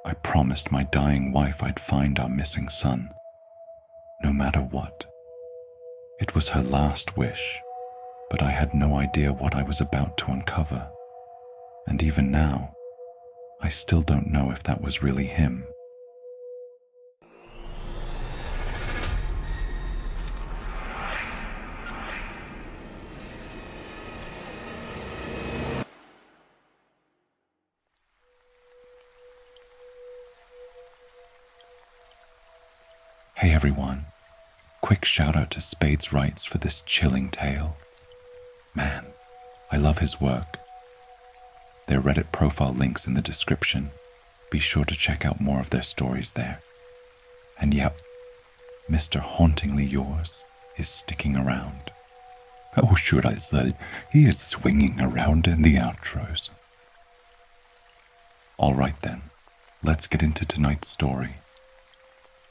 I promised my dying wife I'd find our missing son, no matter what. It was her last wish, but I had no idea what I was about to uncover. And even now, I still don't know if that was really him. Hey everyone, quick shout out to Spades Writes for this chilling tale. Man, I love his work. Their Reddit profile links in the description. Be sure to check out more of their stories there. And yep, Mr. Hauntingly Yours is sticking around. Or should I say, he is swinging around in the outros. Alright then, let's get into tonight's story.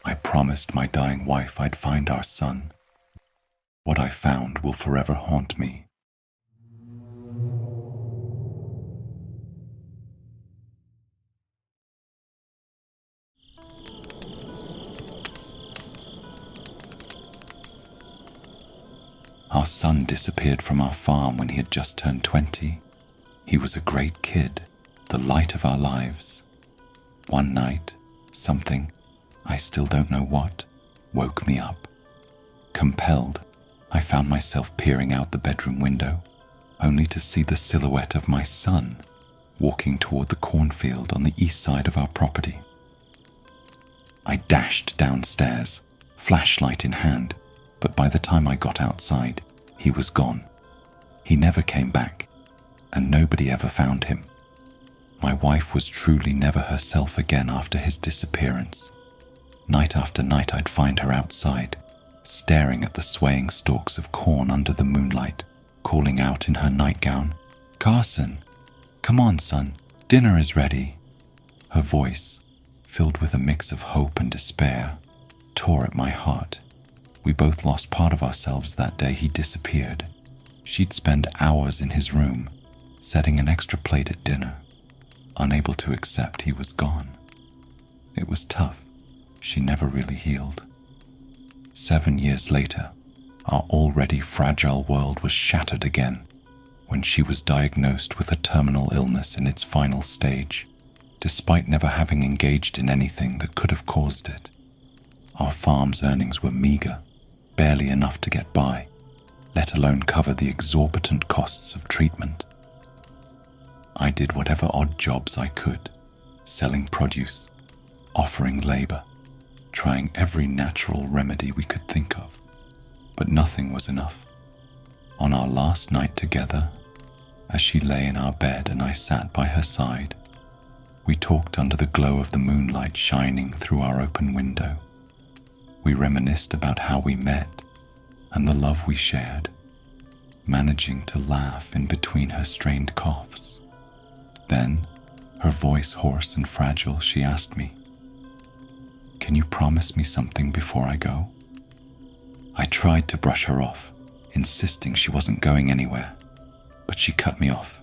I promised my dying wife I'd find our son. What I found will forever haunt me. Our son disappeared from our farm when he had just turned 20. He was a great kid, the light of our lives. One night, something, I still don't know what, woke me up. Compelled, I found myself peering out the bedroom window, only to see the silhouette of my son walking toward the cornfield on the east side of our property. I dashed downstairs, flashlight in hand, but by the time I got outside, he was gone. He never came back, and nobody ever found him. My wife was truly never herself again after his disappearance. Night after night I'd find her outside, staring at the swaying stalks of corn under the moonlight, calling out in her nightgown, "Carson, come on son, dinner is ready." Her voice, filled with a mix of hope and despair, tore at my heart. We both lost part of ourselves that day he disappeared. She'd spend hours in his room, setting an extra plate at dinner, unable to accept he was gone. It was tough. She never really healed. 7 years later, our already fragile world was shattered again when she was diagnosed with a terminal illness in its final stage, despite never having engaged in anything that could have caused it. Our farm's earnings were meager, barely enough to get by, let alone cover the exorbitant costs of treatment. I did whatever odd jobs I could, selling produce, offering labor, trying every natural remedy we could think of, but nothing was enough. On our last night together, as she lay in our bed and I sat by her side, we talked under the glow of the moonlight shining through our open window. We reminisced about how we met and the love we shared, managing to laugh in between her strained coughs. Then, her voice hoarse and fragile, she asked me, "Can you promise me something before I go?" I tried to brush her off, insisting she wasn't going anywhere, but she cut me off.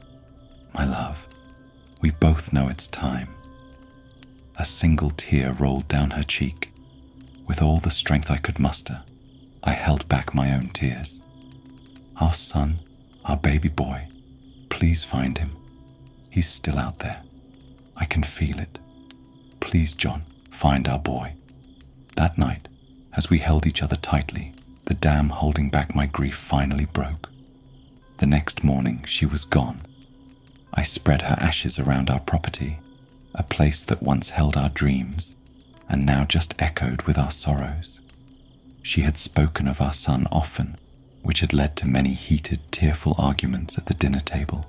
"My love, we both know it's time." A single tear rolled down her cheek. With all the strength I could muster, I held back my own tears. "Our son, our baby boy, please find him. He's still out there. I can feel it. Please, John, find our boy." That night, as we held each other tightly, the dam holding back my grief finally broke. The next morning, she was gone. I spread her ashes around our property, a place that once held our dreams, and now just echoed with our sorrows. She had spoken of our son often, which had led to many heated, tearful arguments at the dinner table.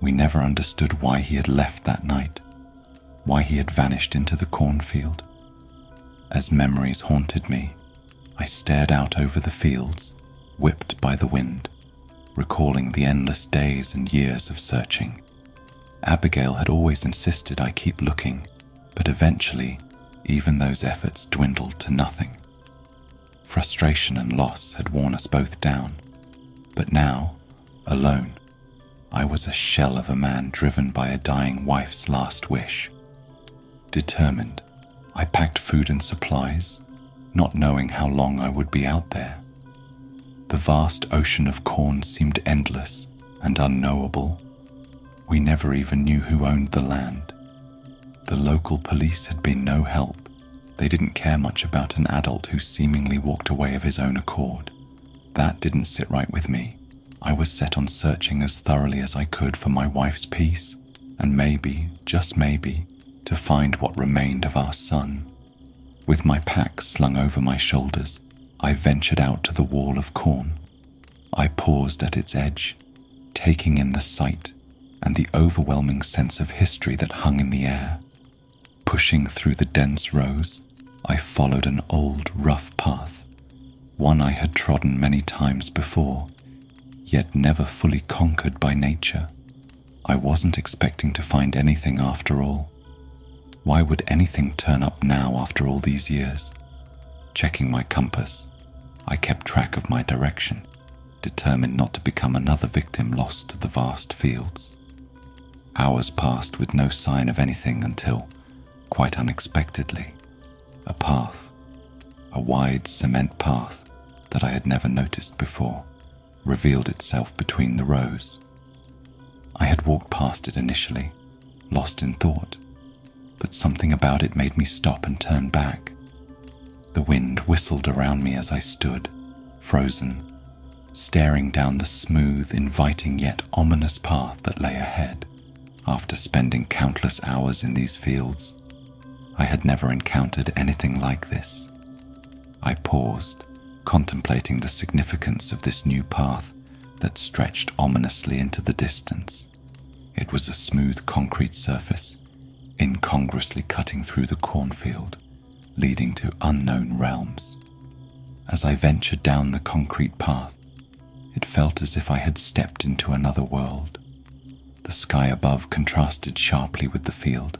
We never understood why he had left that night, why he had vanished into the cornfield. As memories haunted me, I stared out over the fields, whipped by the wind, recalling the endless days and years of searching. Abigail had always insisted I keep looking, but eventually, even those efforts dwindled to nothing. Frustration and loss had worn us both down, but now, alone, I was a shell of a man driven by a dying wife's last wish. Determined, I packed food and supplies, not knowing how long I would be out there. The vast ocean of corn seemed endless and unknowable. We never even knew who owned the land. The local police had been no help. They didn't care much about an adult who seemingly walked away of his own accord. That didn't sit right with me. I was set on searching as thoroughly as I could for my wife's peace, and maybe, just maybe, to find what remained of our son. With my pack slung over my shoulders, I ventured out to the wall of corn. I paused at its edge, taking in the sight and the overwhelming sense of history that hung in the air. Pushing through the dense rows, I followed an old, rough path, one I had trodden many times before, yet never fully conquered by nature. I wasn't expecting to find anything after all. Why would anything turn up now after all these years? Checking my compass, I kept track of my direction, determined not to become another victim lost to the vast fields. Hours passed with no sign of anything until, quite unexpectedly, a path, a wide cement path that I had never noticed before, revealed itself between the rows. I had walked past it initially, lost in thought, but something about it made me stop and turn back. The wind whistled around me as I stood, frozen, staring down the smooth, inviting yet ominous path that lay ahead. After spending countless hours in these fields, I had never encountered anything like this. I paused, contemplating the significance of this new path that stretched ominously into the distance. It was a smooth concrete surface, incongruously cutting through the cornfield, leading to unknown realms. As I ventured down the concrete path, it felt as if I had stepped into another world. The sky above contrasted sharply with the field,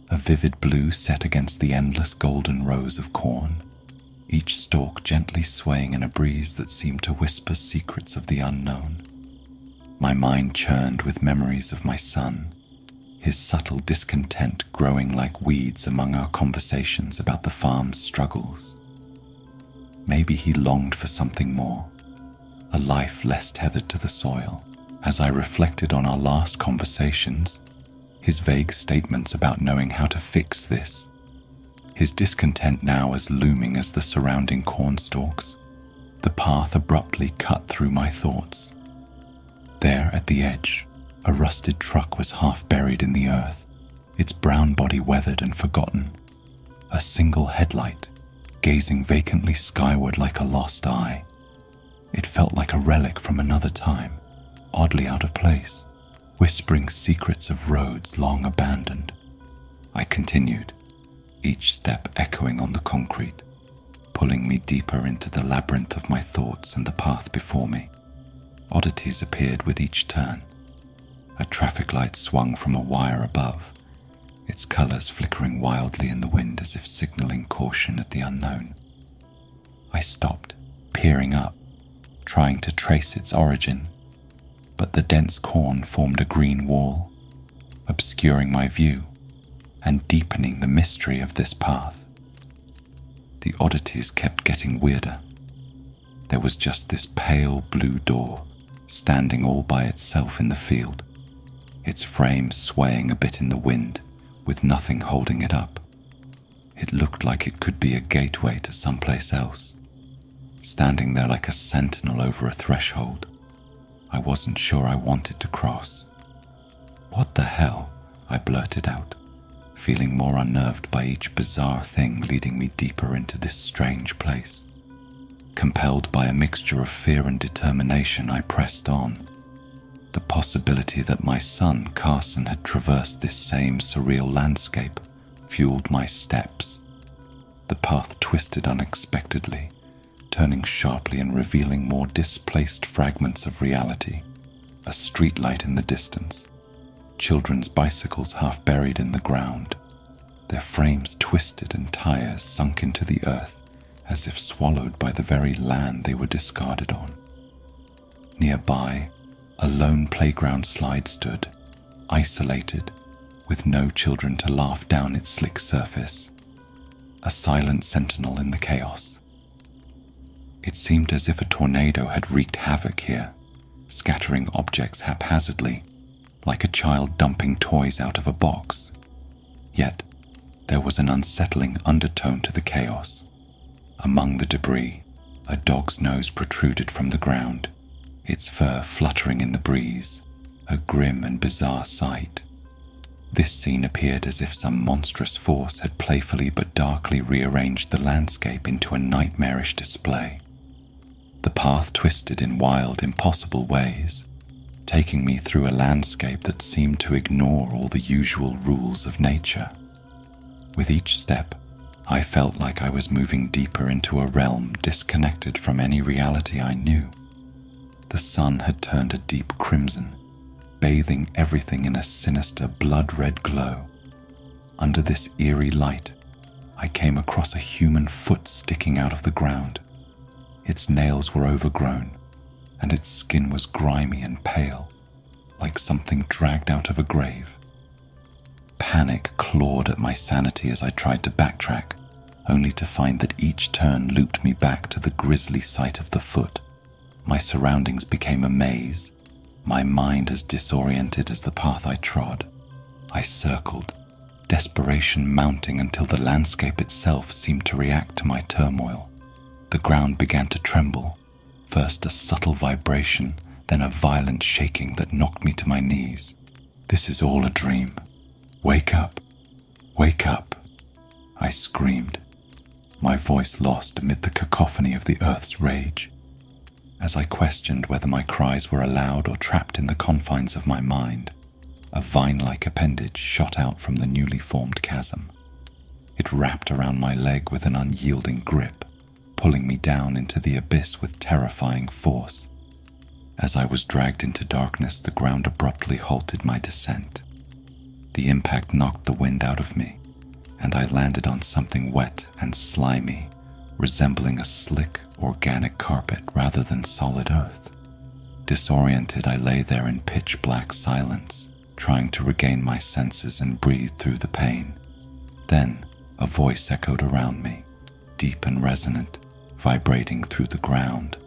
a vivid blue set against the endless golden rows of corn, each stalk gently swaying in a breeze that seemed to whisper secrets of the unknown. My mind churned with memories of my son, his subtle discontent growing like weeds among our conversations about the farm's struggles. Maybe he longed for something more, a life less tethered to the soil. As I reflected on our last conversations, his vague statements about knowing how to fix this, his discontent now as looming as the surrounding cornstalks, the path abruptly cut through my thoughts. There at the edge, a rusted truck was half buried in the earth, its brown body weathered and forgotten, a single headlight gazing vacantly skyward like a lost eye. It felt like a relic from another time, oddly out of place, whispering secrets of roads long abandoned. I continued, each step echoing on the concrete, pulling me deeper into the labyrinth of my thoughts and the path before me. Oddities appeared with each turn. A traffic light swung from a wire above, its colors flickering wildly in the wind as if signaling caution at the unknown. I stopped, peering up, trying to trace its origin, but the dense corn formed a green wall, obscuring my view and deepening the mystery of this path. The oddities kept getting weirder. There was just this pale blue door standing all by itself in the field, its frame swaying a bit in the wind with nothing holding it up. It looked like it could be a gateway to someplace else, standing there like a sentinel over a threshold. I wasn't sure I wanted to cross. "What the hell?" I blurted out, feeling more unnerved by each bizarre thing leading me deeper into this strange place. Compelled by a mixture of fear and determination, I pressed on. The possibility that my son, Carson, had traversed this same surreal landscape fueled my steps. The path twisted unexpectedly, turning sharply and revealing more displaced fragments of reality. A streetlight in the distance, children's bicycles half buried in the ground, their frames twisted and tires sunk into the earth as if swallowed by the very land they were discarded on. Nearby, a lone playground slide stood, isolated, with no children to laugh down its slick surface, a silent sentinel in the chaos. It seemed as if a tornado had wreaked havoc here, scattering objects haphazardly, like a child dumping toys out of a box. Yet, there was an unsettling undertone to the chaos. Among the debris, a dog's nose protruded from the ground, its fur fluttering in the breeze, a grim and bizarre sight. This scene appeared as if some monstrous force had playfully but darkly rearranged the landscape into a nightmarish display. The path twisted in wild, impossible ways, taking me through a landscape that seemed to ignore all the usual rules of nature. With each step, I felt like I was moving deeper into a realm disconnected from any reality I knew. The sun had turned a deep crimson, bathing everything in a sinister blood-red glow. Under this eerie light, I came across a human foot sticking out of the ground. Its nails were overgrown, and its skin was grimy and pale, like something dragged out of a grave. Panic clawed at my sanity as I tried to backtrack, only to find that each turn looped me back to the grisly sight of the foot. My surroundings became a maze, my mind as disoriented as the path I trod. I circled, desperation mounting until the landscape itself seemed to react to my turmoil. The ground began to tremble, first a subtle vibration, then a violent shaking that knocked me to my knees. "This is all a dream. Wake up! Wake up!" I screamed, my voice lost amid the cacophony of the earth's rage. As I questioned whether my cries were aloud or trapped in the confines of my mind, a vine-like appendage shot out from the newly formed chasm. It wrapped around my leg with an unyielding grip, pulling me down into the abyss with terrifying force. As I was dragged into darkness, the ground abruptly halted my descent. The impact knocked the wind out of me, and I landed on something wet and slimy, resembling a slick, organic carpet rather than solid earth. Disoriented, I lay there in pitch-black silence, trying to regain my senses and breathe through the pain. Then, a voice echoed around me, deep and resonant, vibrating through the ground.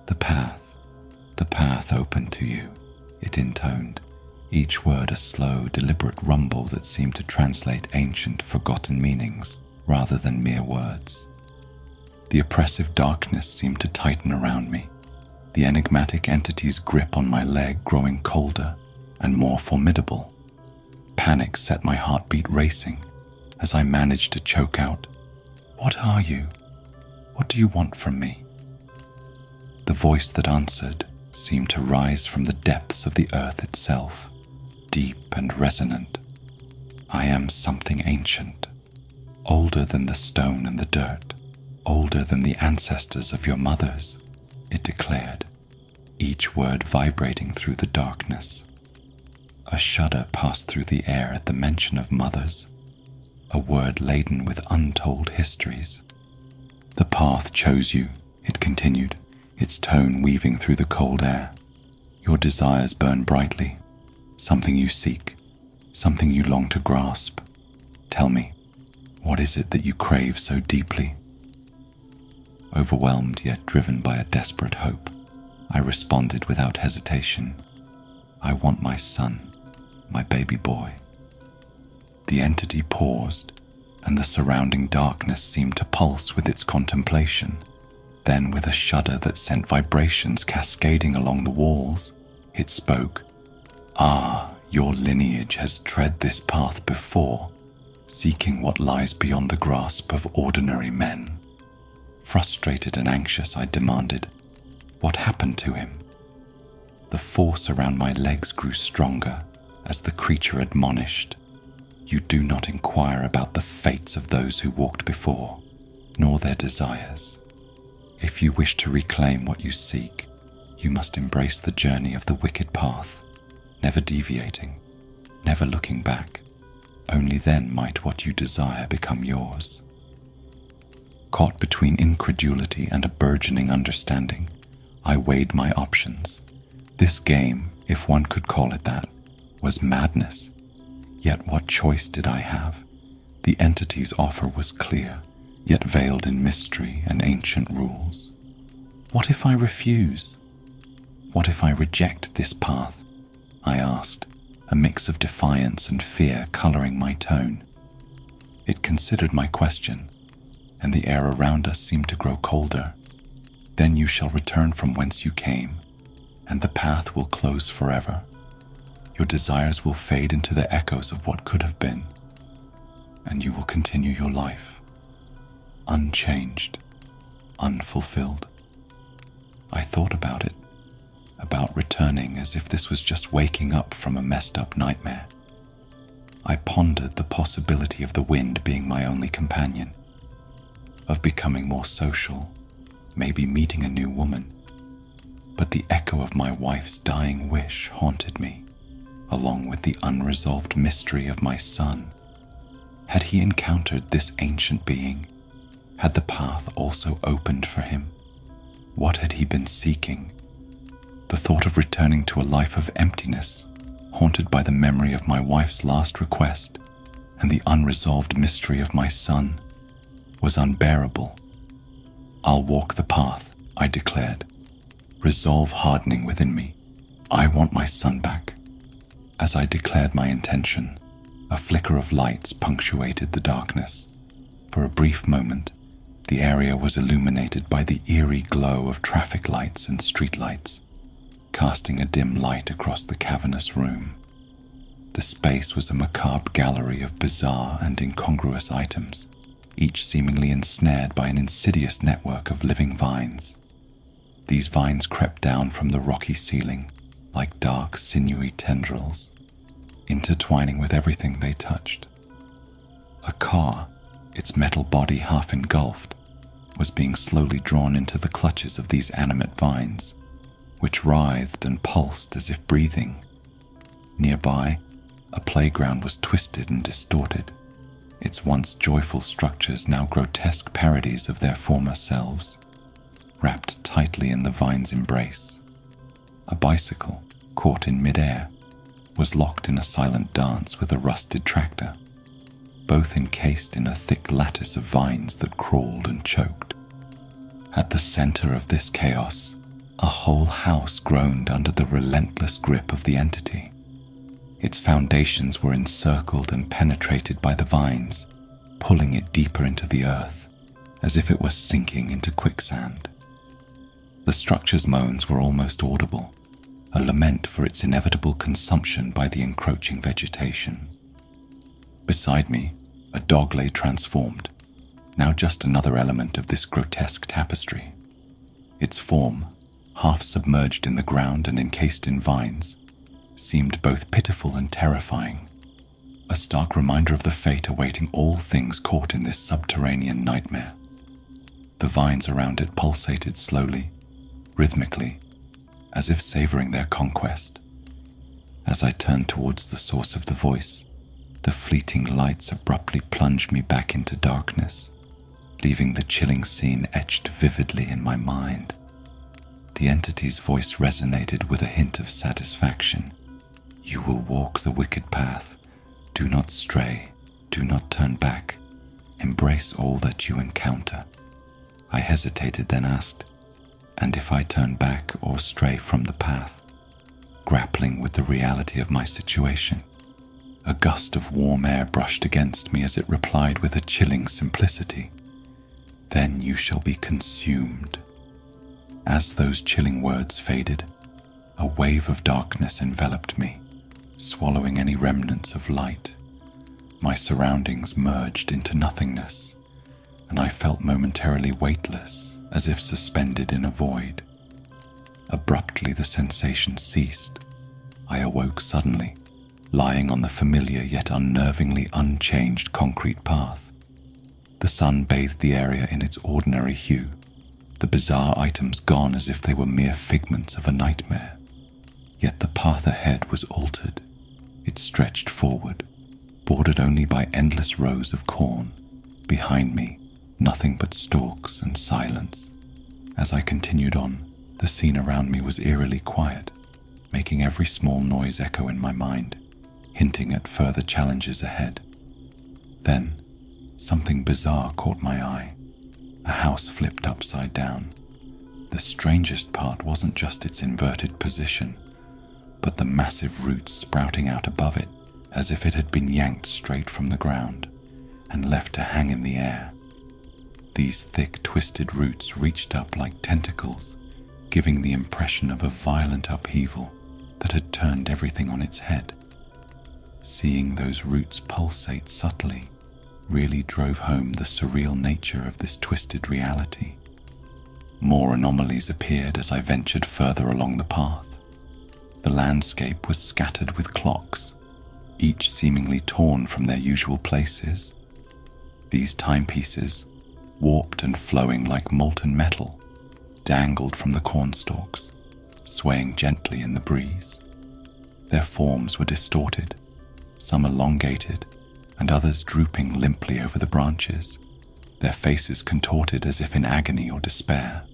The path open to you," it intoned, each word a slow, deliberate rumble that seemed to translate ancient, forgotten meanings rather than mere words. The oppressive darkness seemed to tighten around me, the enigmatic entity's grip on my leg growing colder and more formidable. Panic set my heartbeat racing as I managed to choke out, "What are you? What do you want from me?" The voice that answered seemed to rise from the depths of the earth itself, deep and resonant. "I am something ancient, older than the stone and the dirt, older than the ancestors of your mothers," it declared, each word vibrating through the darkness. A shudder passed through the air at the mention of mothers, a word laden with untold histories. "The path chose you," it continued, its tone weaving through the cold air. "Your desires burn brightly, something you seek, something you long to grasp. Tell me, what is it that you crave so deeply?" Overwhelmed yet driven by a desperate hope, I responded without hesitation, "I want my son, my baby boy." The entity paused, and the surrounding darkness seemed to pulse with its contemplation. Then, with a shudder that sent vibrations cascading along the walls, it spoke. "Ah, your lineage has tread this path before, seeking what lies beyond the grasp of ordinary men." Frustrated and anxious, I demanded, "What happened to him?" The force around my legs grew stronger as the creature admonished, "You do not inquire about the fates of those who walked before, nor their desires. If you wish to reclaim what you seek, you must embrace the journey of the wicked path, never deviating, never looking back. Only then might what you desire become yours." Caught between incredulity and a burgeoning understanding, I weighed my options. This game, if one could call it that, was madness. Yet what choice did I have? The entity's offer was clear, yet veiled in mystery and ancient rules. What if I refuse? What if I reject this path? I asked, a mix of defiance and fear coloring my tone. It considered my question, and the air around us seemed to grow colder. Then you shall return from whence you came, and the path will close forever. Your desires will fade into the echoes of what could have been, and you will continue your life, unchanged, unfulfilled. I thought about it, about returning as if this was just waking up from a messed up nightmare. I pondered the possibility of the wind being my only companion, of becoming more social, maybe meeting a new woman. But the echo of my wife's dying wish haunted me, along with the unresolved mystery of my son. Had he encountered this ancient being? Had the path also opened for him? What had he been seeking? The thought of returning to a life of emptiness, haunted by the memory of my wife's last request and the unresolved mystery of my son, was unbearable. I'll walk the path, I declared, resolve hardening within me. I want my son back. As I declared my intention, a flicker of lights punctuated the darkness. For a brief moment, the area was illuminated by the eerie glow of traffic lights and streetlights, casting a dim light across the cavernous room. The space was a macabre gallery of bizarre and incongruous items, each seemingly ensnared by an insidious network of living vines. These vines crept down from the rocky ceiling like dark, sinewy tendrils, intertwining with everything they touched. A car, its metal body half engulfed, was being slowly drawn into the clutches of these animate vines, which writhed and pulsed as if breathing. Nearby, a playground was twisted and distorted, its once joyful structures now grotesque parodies of their former selves, wrapped tightly in the vine's embrace. A bicycle, caught in midair, was locked in a silent dance with a rusted tractor, both encased in a thick lattice of vines that crawled and choked. At the center of this chaos, a whole house groaned under the relentless grip of the entity. Its foundations were encircled and penetrated by the vines, pulling it deeper into the earth, as if it were sinking into quicksand. The structure's moans were almost audible, a lament for its inevitable consumption by the encroaching vegetation. Beside me, a dog lay transformed, now just another element of this grotesque tapestry. Its form, half submerged in the ground and encased in vines, seemed both pitiful and terrifying, a stark reminder of the fate awaiting all things caught in this subterranean nightmare. The vines around it pulsated slowly, rhythmically, as if savoring their conquest. As I turned towards the source of the voice, the fleeting lights abruptly plunged me back into darkness, leaving the chilling scene etched vividly in my mind. The entity's voice resonated with a hint of satisfaction. You will walk the wicked path. Do not stray. Do not turn back. Embrace all that you encounter. I hesitated, then asked, and if I turn back or stray from the path? Grappling with the reality of my situation, a gust of warm air brushed against me as it replied with a chilling simplicity. Then you shall be consumed. As those chilling words faded, a wave of darkness enveloped me, swallowing any remnants of light. My surroundings merged into nothingness, and I felt momentarily weightless, as if suspended in a void. Abruptly, the sensation ceased. I awoke suddenly, lying on the familiar yet unnervingly unchanged concrete path. The sun bathed the area in its ordinary hue, the bizarre items gone as if they were mere figments of a nightmare. Yet the path ahead was altered. It stretched forward, bordered only by endless rows of corn. Behind me, nothing but stalks and silence. As I continued on, the scene around me was eerily quiet, making every small noise echo in my mind. hinting at further challenges ahead. Then, something bizarre caught my eye. A house flipped upside down. The strangest part wasn't just its inverted position, but the massive roots sprouting out above it, as if it had been yanked straight from the ground and left to hang in the air. These thick, twisted roots reached up like tentacles, giving the impression of a violent upheaval that had turned everything on its head. Seeing those roots pulsate subtly really drove home the surreal nature of this twisted reality. More anomalies appeared as I ventured further along the path. The landscape was scattered with clocks, each seemingly torn from their usual places. These timepieces, warped and flowing like molten metal, dangled from the cornstalks, swaying gently in the breeze. Their forms were distorted, some elongated, and others drooping limply over the branches, their faces contorted as if in agony or despair.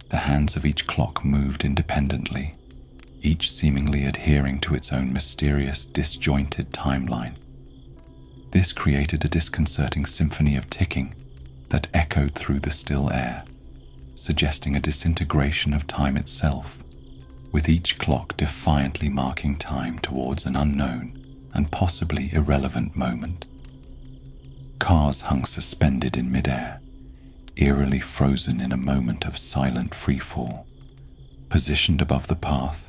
The hands of each clock moved independently, each seemingly adhering to its own mysterious, disjointed timeline. This created a disconcerting symphony of ticking that echoed through the still air, suggesting a disintegration of time itself, with each clock defiantly marking time towards an unknown and possibly irrelevant moment. Cars hung suspended in midair, eerily frozen in a moment of silent freefall. Positioned above the path,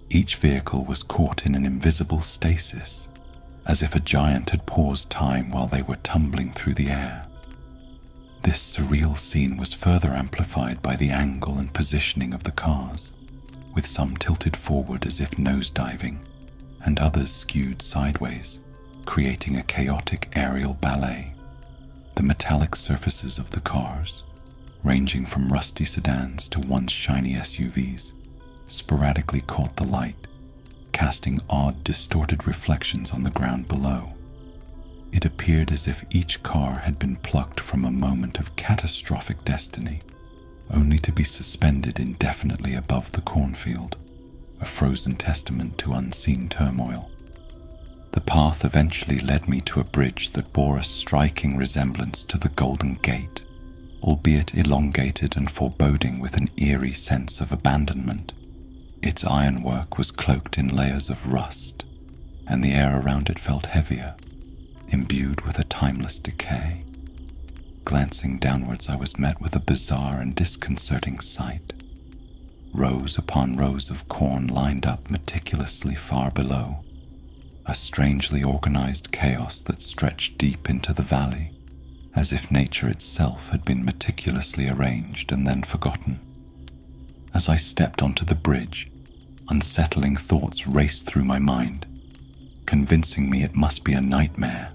each vehicle was caught in an invisible stasis, as if a giant had paused time while they were tumbling through the air. This surreal scene was further amplified by the angle and positioning of the cars, with some tilted forward as if nosediving, and others skewed sideways, creating a chaotic aerial ballet. The metallic surfaces of the cars, ranging from rusty sedans to once shiny SUVs, sporadically caught the light, casting odd, distorted reflections on the ground below. It appeared as if each car had been plucked from a moment of catastrophic destiny, only to be suspended indefinitely above the cornfield, a frozen testament to unseen turmoil. The path eventually led me to a bridge that bore a striking resemblance to the Golden Gate, albeit elongated and foreboding with an eerie sense of abandonment. Its ironwork was cloaked in layers of rust, and the air around it felt heavier, imbued with a timeless decay. Glancing downwards, I was met with a bizarre and disconcerting sight. Rows upon rows of corn lined up meticulously far below, a strangely organized chaos that stretched deep into the valley, as if nature itself had been meticulously arranged and then forgotten. As I stepped onto the bridge, unsettling thoughts raced through my mind, convincing me it must be a nightmare.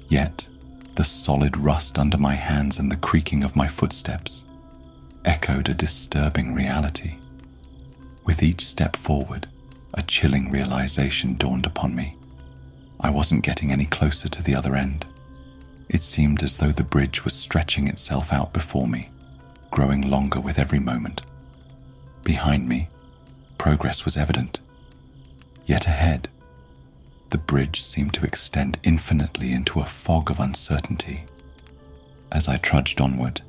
Yet, the solid rust under my hands and the creaking of my footsteps echoed a disturbing reality. With each step forward, a chilling realization dawned upon me. I wasn't getting any closer to the other end. It seemed as though the bridge was stretching itself out before me, growing longer with every moment. Behind me, progress was evident. Yet ahead, the bridge seemed to extend infinitely into a fog of uncertainty. As I trudged onward,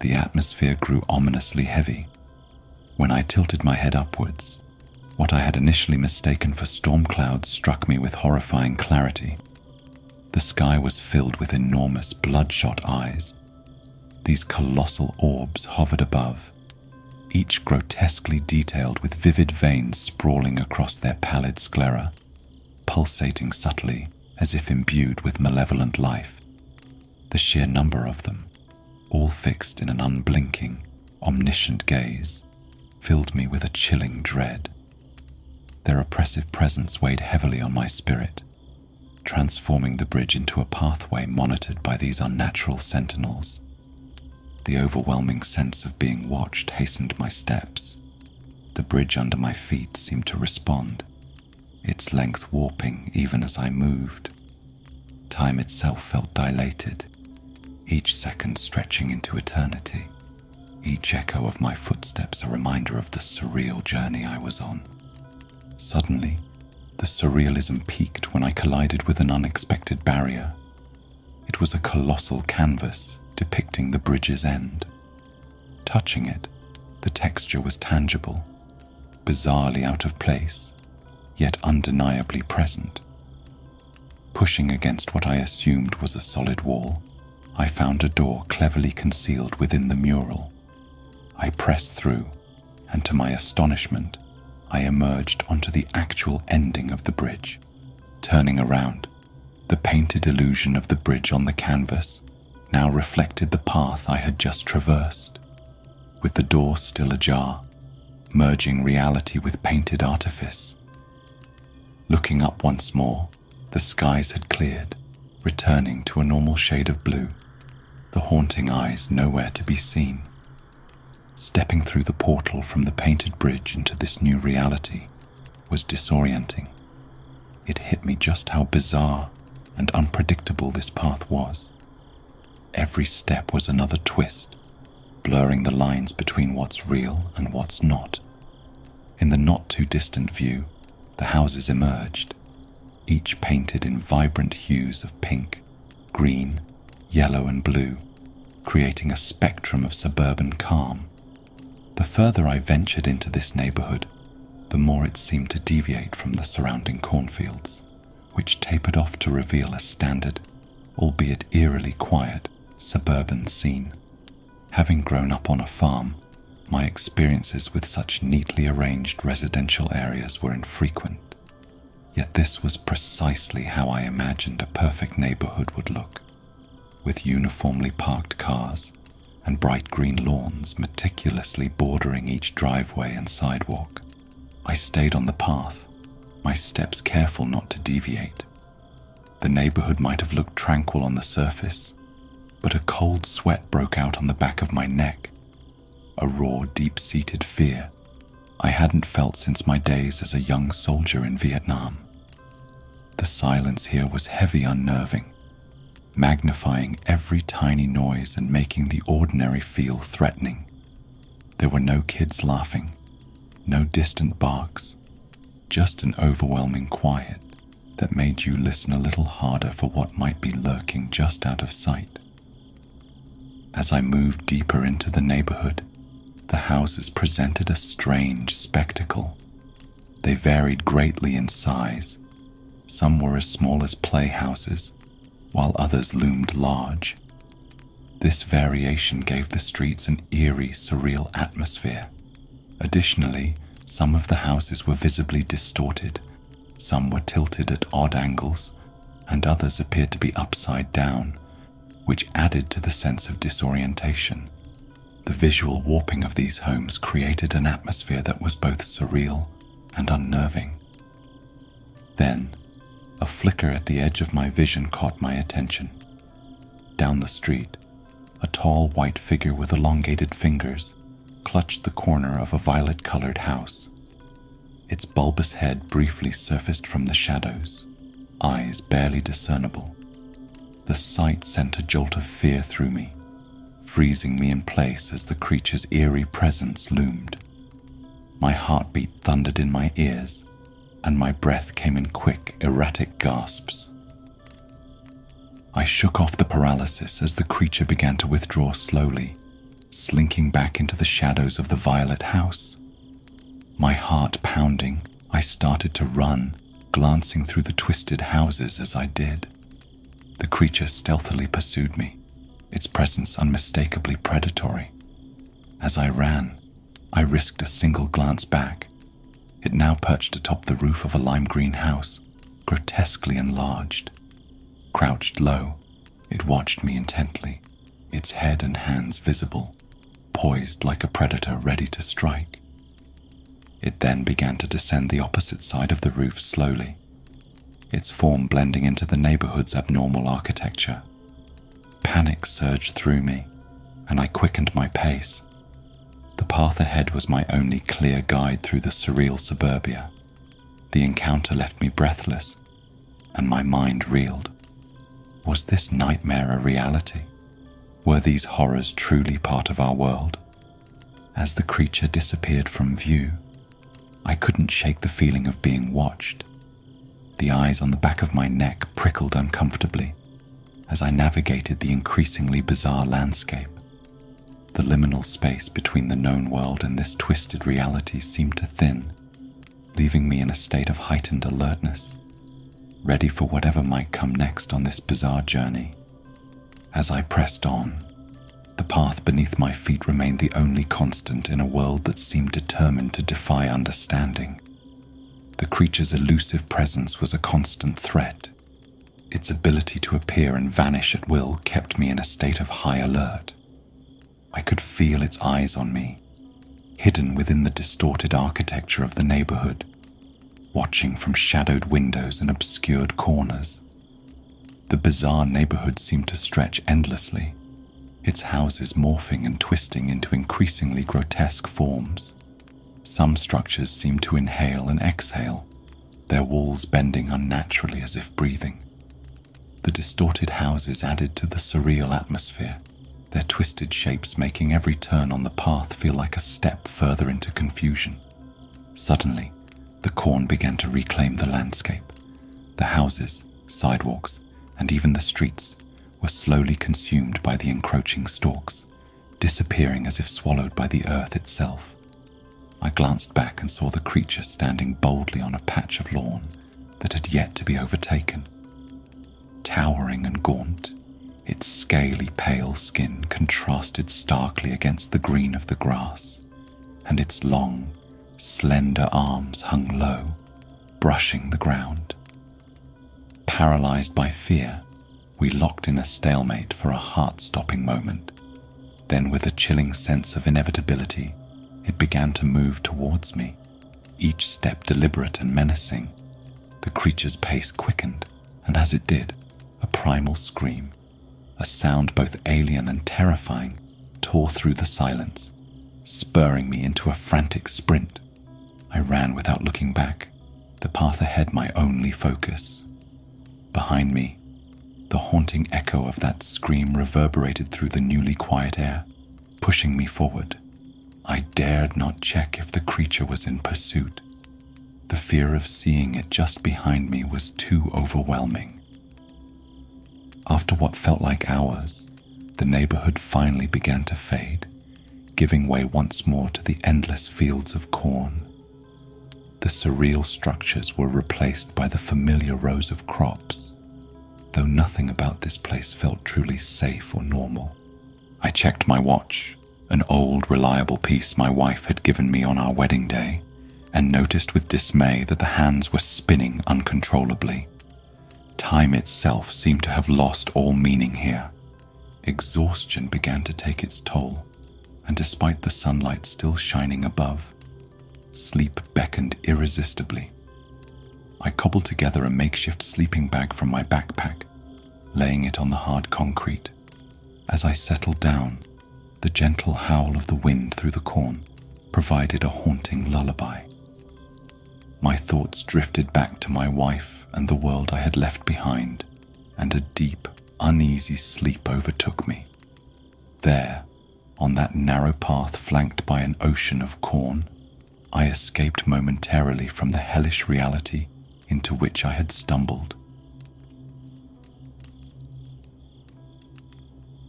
the atmosphere grew ominously heavy. When I tilted my head upwards, what I had initially mistaken for storm clouds struck me with horrifying clarity. The sky was filled with enormous bloodshot eyes. These colossal orbs hovered above, each grotesquely detailed with vivid veins sprawling across their pallid sclera, pulsating subtly as if imbued with malevolent life. The sheer number of them, all fixed in an unblinking, omniscient gaze, filled me with a chilling dread. Their oppressive presence weighed heavily on my spirit, transforming the bridge into a pathway monitored by these unnatural sentinels. The overwhelming sense of being watched hastened my steps. The bridge under my feet seemed to respond, its length warping even as I moved. Time itself felt dilated, each second stretching into eternity, each echo of my footsteps a reminder of the surreal journey I was on. Suddenly, The surrealism peaked when I collided with an unexpected barrier. It was a colossal canvas depicting the bridge's end. Touching it, the texture was tangible, bizarrely out of place, yet undeniably present. Pushing against what I assumed was a solid wall, I found a door cleverly concealed within the mural. I pressed through, and to my astonishment, I emerged onto the actual ending of the bridge. Turning around, the painted illusion of the bridge on the canvas now reflected the path I had just traversed, with the door still ajar, merging reality with painted artifice. Looking up once more, the skies had cleared, returning to a normal shade of blue, the haunting eyes nowhere to be seen. Stepping through the portal from the painted bridge into this new reality was disorienting. It hit me just how bizarre and unpredictable this path was. Every step was another twist, blurring the lines between what's real and what's not. In the not-too-distant view, the houses emerged, each painted in vibrant hues of pink, green, yellow and blue, creating a spectrum of suburban calm. The further I ventured into this neighborhood, the more it seemed to deviate from the surrounding cornfields, which tapered off to reveal a standard, albeit eerily quiet, suburban scene. Having grown up on a farm, my experiences with such neatly arranged residential areas were infrequent. Yet this was precisely how I imagined a perfect neighborhood would look, with uniformly parked cars and bright green lawns meticulously bordering each driveway and sidewalk. I stayed on the path, my steps careful not to deviate. The neighborhood might have looked tranquil on the surface, but a cold sweat broke out on the back of my neck, a raw, deep-seated fear I hadn't felt since my days as a young soldier in Vietnam. The silence here was heavy, unnerving, magnifying every tiny noise and making the ordinary feel threatening. There were no kids laughing, no distant barks, just an overwhelming quiet that made you listen a little harder for what might be lurking just out of sight. As I moved deeper into the neighborhood, the houses presented a strange spectacle. They varied greatly in size. Some were as small as playhouses, while others loomed large. This variation gave the streets an eerie, surreal atmosphere. Additionally, some of the houses were visibly distorted, some were tilted at odd angles, and others appeared to be upside down, which added to the sense of disorientation. The visual warping of these homes created an atmosphere that was both surreal and unnerving. Then, a flicker at the edge of my vision caught my attention. Down the street, a tall white figure with elongated fingers clutched the corner of a violet-colored house. Its bulbous head briefly surfaced from the shadows, eyes barely discernible. The sight sent a jolt of fear through me, freezing me in place as the creature's eerie presence loomed. My heartbeat thundered in my ears, and my breath came in quick, erratic gasps. I shook off the paralysis as the creature began to withdraw slowly, slinking back into the shadows of the violet house. My heart pounding, I started to run, glancing through the twisted houses as I did. The creature stealthily pursued me, its presence unmistakably predatory. As I ran, I risked a single glance back. It now perched atop the roof of a lime green house, grotesquely enlarged. Crouched low, it watched me intently, its head and hands visible, poised like a predator ready to strike. It then began to descend the opposite side of the roof slowly, its form blending into the neighborhood's abnormal architecture. Panic surged through me, and I quickened my pace. The path ahead was my only clear guide through the surreal suburbia. The encounter left me breathless, and my mind reeled. Was this nightmare a reality? Were these horrors truly part of our world? As the creature disappeared from view, I couldn't shake the feeling of being watched. The eyes on the back of my neck prickled uncomfortably as I navigated the increasingly bizarre landscape. The liminal space between the known world and this twisted reality seemed to thin, leaving me in a state of heightened alertness, ready for whatever might come next on this bizarre journey. As I pressed on, the path beneath my feet remained the only constant in a world that seemed determined to defy understanding. The creature's elusive presence was a constant threat. Its ability to appear and vanish at will kept me in a state of high alert. I could feel its eyes on me, hidden within the distorted architecture of the neighborhood, watching from shadowed windows and obscured corners. The bizarre neighborhood seemed to stretch endlessly, its houses morphing and twisting into increasingly grotesque forms. Some structures seemed to inhale and exhale, their walls bending unnaturally as if breathing. The distorted houses added to the surreal atmosphere, their twisted shapes making every turn on the path feel like a step further into confusion. Suddenly, the corn began to reclaim the landscape. The houses, sidewalks, and even the streets were slowly consumed by the encroaching stalks, disappearing as if swallowed by the earth itself. I glanced back and saw the creature standing boldly on a patch of lawn that had yet to be overtaken. Towering and gaunt, its scaly pale skin contrasted starkly against the green of the grass, and its long, slender arms hung low, brushing the ground. Paralyzed by fear, we locked in a stalemate for a heart-stopping moment. Then, with a chilling sense of inevitability, it began to move towards me, each step deliberate and menacing. The creature's pace quickened, and as it did, a primal scream, a sound both alien and terrifying, tore through the silence, spurring me into a frantic sprint. I ran without looking back, the path ahead my only focus. Behind me, the haunting echo of that scream reverberated through the newly quiet air, pushing me forward. I dared not check if the creature was in pursuit. The fear of seeing it just behind me was too overwhelming. After what felt like hours, the neighborhood finally began to fade, giving way once more to the endless fields of corn. The surreal structures were replaced by the familiar rows of crops, though nothing about this place felt truly safe or normal. I checked my watch, an old, reliable piece my wife had given me on our wedding day, and noticed with dismay that the hands were spinning uncontrollably. Time itself seemed to have lost all meaning here. Exhaustion began to take its toll, and despite the sunlight still shining above, sleep beckoned irresistibly. I cobbled together a makeshift sleeping bag from my backpack, laying it on the hard concrete. As I settled down, the gentle howl of the wind through the corn provided a haunting lullaby. My thoughts drifted back to my wife and the world I had left behind, and a deep, uneasy sleep overtook me. There, on that narrow path flanked by an ocean of corn, I escaped momentarily from the hellish reality into which I had stumbled.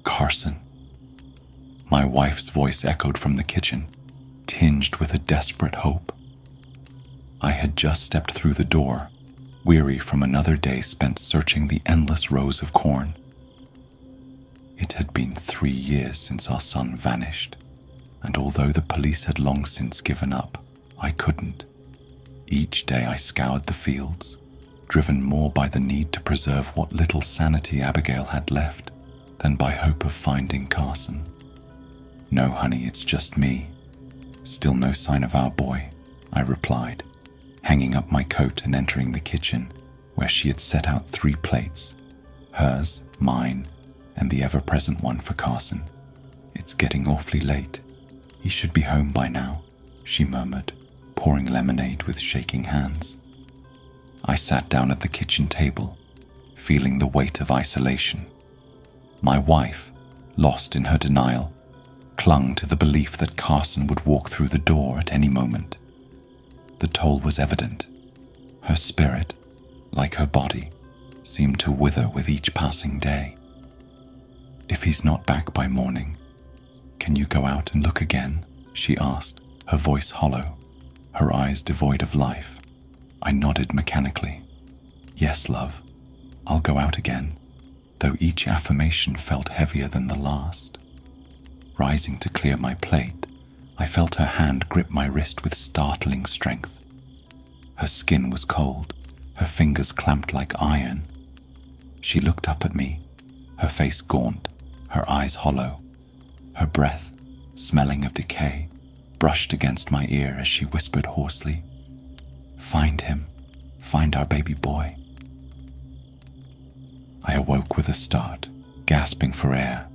Carson. My wife's voice echoed from the kitchen, tinged with a desperate hope. I had just stepped through the door, weary from another day spent searching the endless rows of corn. It had been 3 years since our son vanished, and although the police had long since given up, I couldn't. Each day I scoured the fields, driven more by the need to preserve what little sanity Abigail had left than by hope of finding Carson. "No, honey, it's just me. Still no sign of our boy," I replied, hanging up my coat and entering the kitchen, where she had set out 3 plates, hers, mine, and the ever-present one for Carson. "It's getting awfully late. He should be home by now," she murmured, pouring lemonade with shaking hands. I sat down at the kitchen table, feeling the weight of isolation. My wife, lost in her denial, clung to the belief that Carson would walk through the door at any moment. The toll was evident. Her spirit, like her body, seemed to wither with each passing day. "If he's not back by morning, can you go out and look again?" she asked, her voice hollow, her eyes devoid of life. I nodded mechanically. "Yes, love, I'll go out again," though each affirmation felt heavier than the last. Rising to clear my plate, I felt her hand grip my wrist with startling strength. Her skin was cold, her fingers clamped like iron. She looked up at me, her face gaunt, her eyes hollow. Her breath, smelling of decay, brushed against my ear as she whispered hoarsely, "Find him, find our baby boy." I awoke with a start, gasping for air,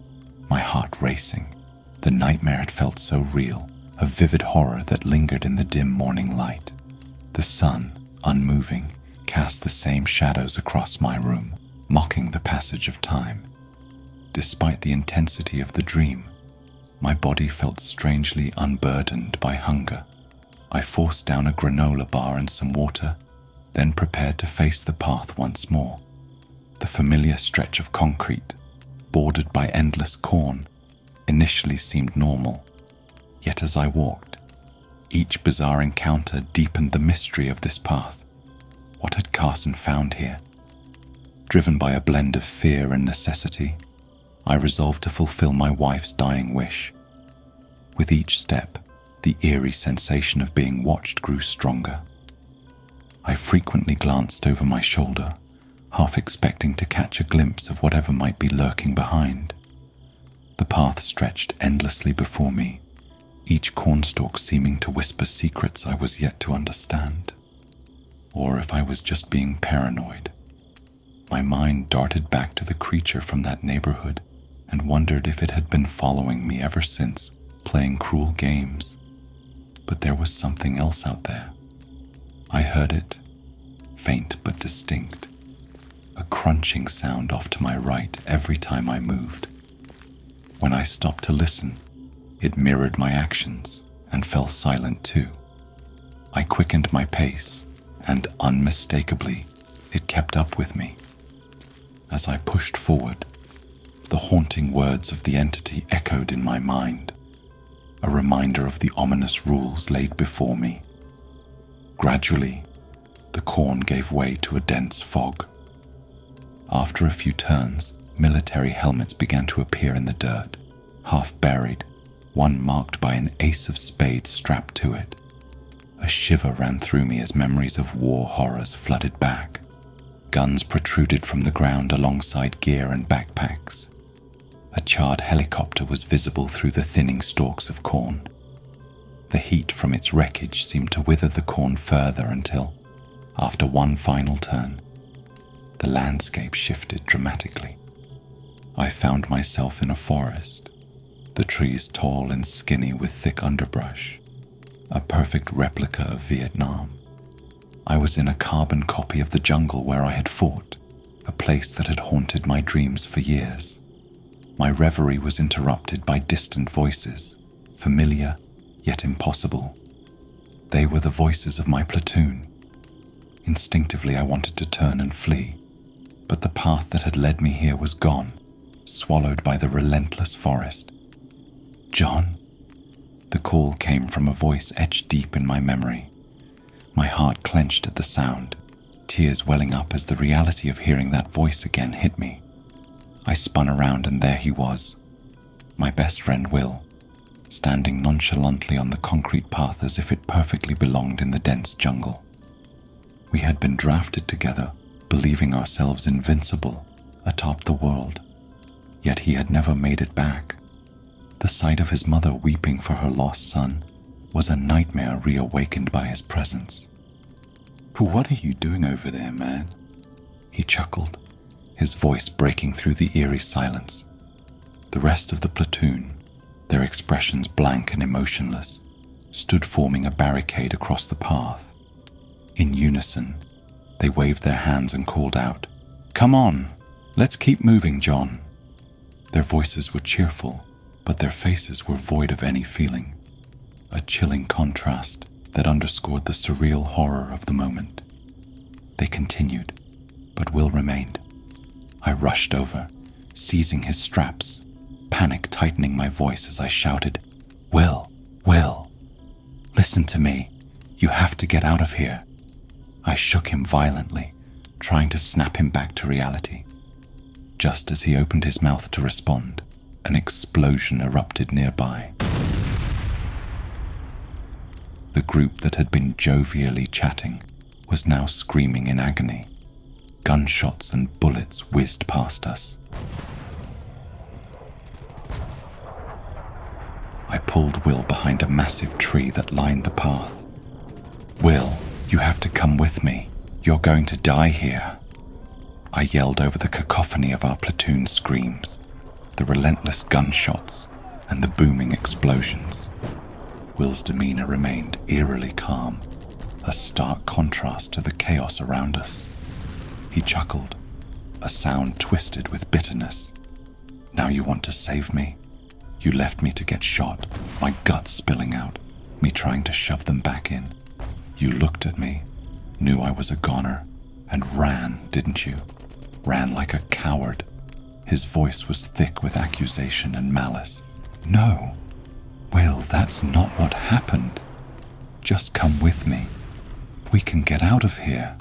my heart racing. The nightmare had felt so real, a vivid horror that lingered in the dim morning light. The sun, unmoving, cast the same shadows across my room, mocking the passage of time. Despite the intensity of the dream, my body felt strangely unburdened by hunger. I forced down a granola bar and some water, then prepared to face the path once more. The familiar stretch of concrete, bordered by endless corn, initially seemed normal. Yet as I walked, each bizarre encounter deepened the mystery of this path. What had Carson found here? Driven by a blend of fear and necessity, I resolved to fulfill my wife's dying wish. With each step, the eerie sensation of being watched grew stronger. I frequently glanced over my shoulder, half expecting to catch a glimpse of whatever might be lurking behind. The path stretched endlessly before me, each cornstalk seeming to whisper secrets I was yet to understand. Or if I was just being paranoid. My mind darted back to the creature from that neighborhood and wondered if it had been following me ever since, playing cruel games. But there was something else out there. I heard it, faint but distinct, a crunching sound off to my right every time I moved. When I stopped to listen, it mirrored my actions and fell silent too. I quickened my pace, and unmistakably, it kept up with me. As I pushed forward, the haunting words of the entity echoed in my mind, a reminder of the ominous rules laid before me. Gradually, the corn gave way to a dense fog. After a few turns, military helmets began to appear in the dirt, half buried, one marked by an ace of spades strapped to it. A shiver ran through me as memories of war horrors flooded back. Guns protruded from the ground alongside gear and backpacks. A charred helicopter was visible through the thinning stalks of corn. The heat from its wreckage seemed to wither the corn further until, after one final turn, the landscape shifted dramatically. I found myself in a forest, the trees tall and skinny with thick underbrush, a perfect replica of Vietnam. I was in a carbon copy of the jungle where I had fought, a place that had haunted my dreams for years. My reverie was interrupted by distant voices, familiar yet impossible. They were the voices of my platoon. Instinctively I wanted to turn and flee, but the path that had led me here was gone, swallowed by the relentless forest. "John?" The call came from a voice etched deep in my memory. My heart clenched at the sound, tears welling up as the reality of hearing that voice again hit me. I spun around and there he was, my best friend Will, standing nonchalantly on the concrete path as if it perfectly belonged in the dense jungle. We had been drafted together, believing ourselves invincible atop the world, yet he had never made it back. The sight of his mother weeping for her lost son was a nightmare reawakened by his presence. "What are you doing over there, man?" He chuckled, his voice breaking through the eerie silence. The rest of the platoon, their expressions blank and emotionless, stood forming a barricade across the path. In unison, they waved their hands and called out, "Come on, let's keep moving, John." Their voices were cheerful, but their faces were void of any feeling, a chilling contrast that underscored the surreal horror of the moment. They continued, but Will remained. I rushed over, seizing his straps, panic tightening my voice as I shouted, "Will, Will, listen to me. You have to get out of here." I shook him violently, trying to snap him back to reality. Just as he opened his mouth to respond, an explosion erupted nearby. The group that had been jovially chatting was now screaming in agony. Gunshots and bullets whizzed past us. I pulled Will behind a massive tree that lined the path. "Will, you have to come with me. You're going to die here," I yelled over the cacophony of our platoon's screams, the relentless gunshots, and the booming explosions. Will's demeanor remained eerily calm, a stark contrast to the chaos around us. He chuckled, a sound twisted with bitterness. "Now you want to save me? You left me to get shot, my guts spilling out, me trying to shove them back in. You looked at me, knew I was a goner, and ran, didn't you? Ran like a coward." His voice was thick with accusation and malice. "No, Will, that's not what happened. Just come with me. We can get out of here,"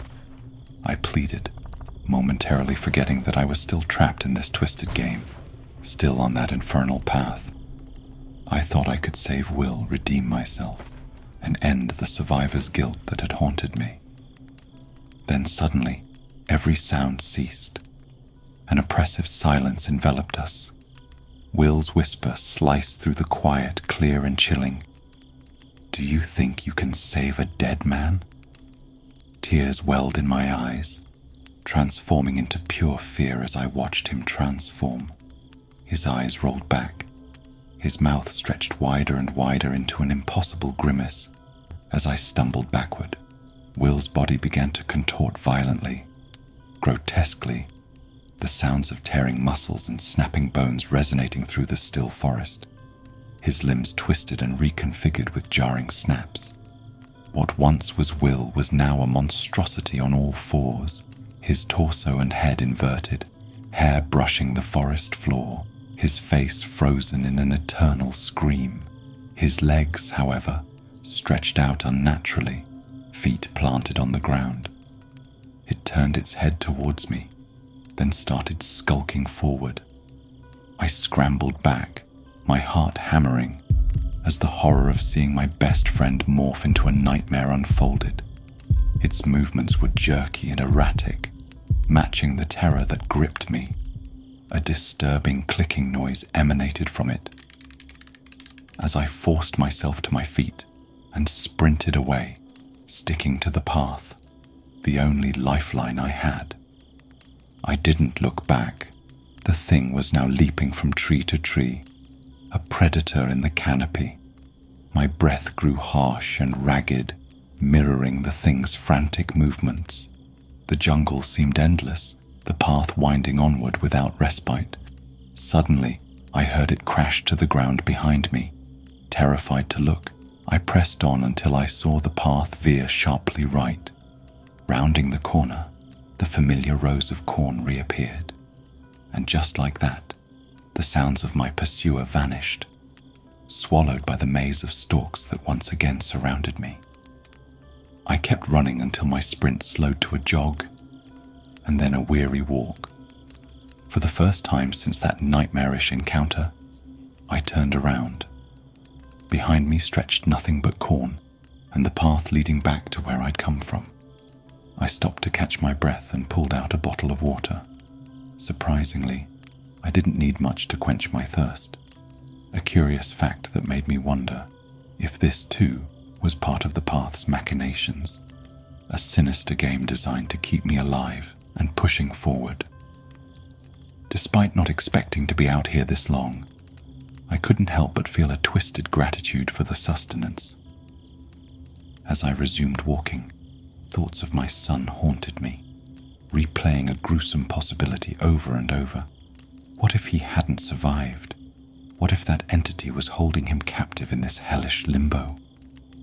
I pleaded, momentarily forgetting that I was still trapped in this twisted game, still on that infernal path. I thought I could save Will, redeem myself, and end the survivor's guilt that had haunted me. Then suddenly, every sound ceased. An oppressive silence enveloped us. Will's whisper sliced through the quiet, clear and chilling. "Do you think you can save a dead man?" Tears welled in my eyes, transforming into pure fear as I watched him transform. His eyes rolled back, his mouth stretched wider and wider into an impossible grimace. As I stumbled backward, Will's body began to contort violently, grotesquely, the sounds of tearing muscles and snapping bones resonating through the still forest. His limbs twisted and reconfigured with jarring snaps. What once was Will was now a monstrosity on all fours, his torso and head inverted, hair brushing the forest floor, his face frozen in an eternal scream. His legs, however, stretched out unnaturally, feet planted on the ground. It turned its head towards me, then started skulking forward. I scrambled back, my heart hammering, as the horror of seeing my best friend morph into a nightmare unfolded. Its movements were jerky and erratic, matching the terror that gripped me. A disturbing clicking noise emanated from it. As I forced myself to my feet and sprinted away, sticking to the path, the only lifeline I had. I didn't look back. The thing was now leaping from tree to tree, a predator in the canopy. My breath grew harsh and ragged, mirroring the thing's frantic movements. The jungle seemed endless, the path winding onward without respite. Suddenly, I heard it crash to the ground behind me. Terrified to look, I pressed on until I saw the path veer sharply right. Rounding the corner, the familiar rows of corn reappeared. And just like that, the sounds of my pursuer vanished, swallowed by the maze of stalks that once again surrounded me. I kept running until my sprint slowed to a jog, and then a weary walk. For the first time since that nightmarish encounter, I turned around. Behind me stretched nothing but corn, and the path leading back to where I'd come from. I stopped to catch my breath and pulled out a bottle of water. Surprisingly, I didn't need much to quench my thirst, a curious fact that made me wonder if this too was part of the path's machinations, a sinister game designed to keep me alive and pushing forward. Despite not expecting to be out here this long, I couldn't help but feel a twisted gratitude for the sustenance. As I resumed walking, thoughts of my son haunted me, replaying a gruesome possibility over and over. What if he hadn't survived? What if that entity was holding him captive in this hellish limbo?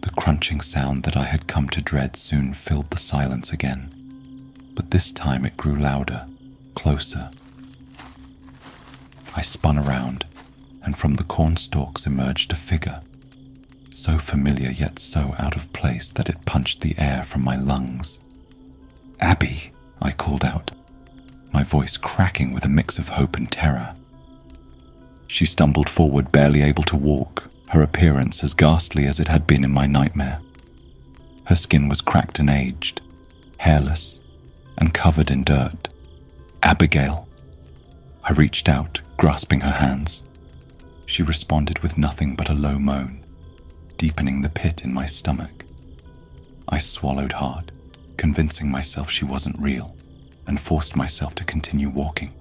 The crunching sound that I had come to dread soon filled the silence again. but this time it grew louder, closer. I spun around, and from the cornstalks emerged a figure, so familiar yet so out of place that it punched the air from my lungs. "Abby," I called out, my voice cracking with a mix of hope and terror. She stumbled forward, barely able to walk, her appearance as ghastly as it had been in my nightmare. Her skin was cracked and aged, hairless, and covered in dirt. "Abigail." I reached out, grasping her hands. She responded with nothing but a low moan, deepening the pit in my stomach. I swallowed hard, convincing myself she wasn't real, and forced myself to continue walking.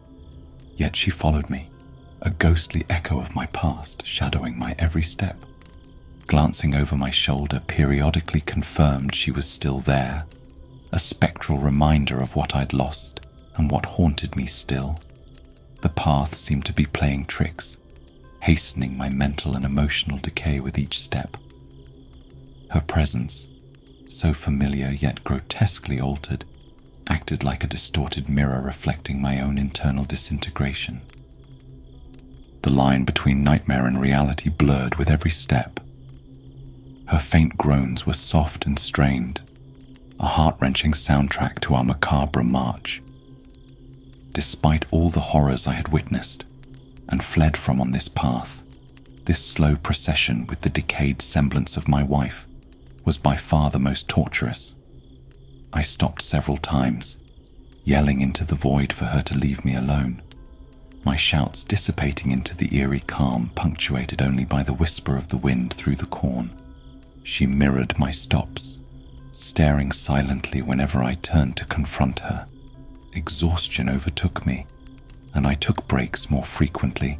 Yet she followed me, a ghostly echo of my past shadowing my every step. Glancing over my shoulder periodically confirmed she was still there, a spectral reminder of what I'd lost and what haunted me still. The path seemed to be playing tricks, hastening my mental and emotional decay with each step. Her presence, so familiar yet grotesquely altered, acted like a distorted mirror reflecting my own internal disintegration. The line between nightmare and reality blurred with every step. Her faint groans were soft and strained, a heart-wrenching soundtrack to our macabre march. Despite all the horrors I had witnessed and fled from on this path, this slow procession with the decayed semblance of my wife was by far the most torturous. I stopped several times, yelling into the void for her to leave me alone, my shouts dissipating into the eerie calm punctuated only by the whisper of the wind through the corn. She mirrored my stops, staring silently whenever I turned to confront her. Exhaustion overtook me, and I took breaks more frequently,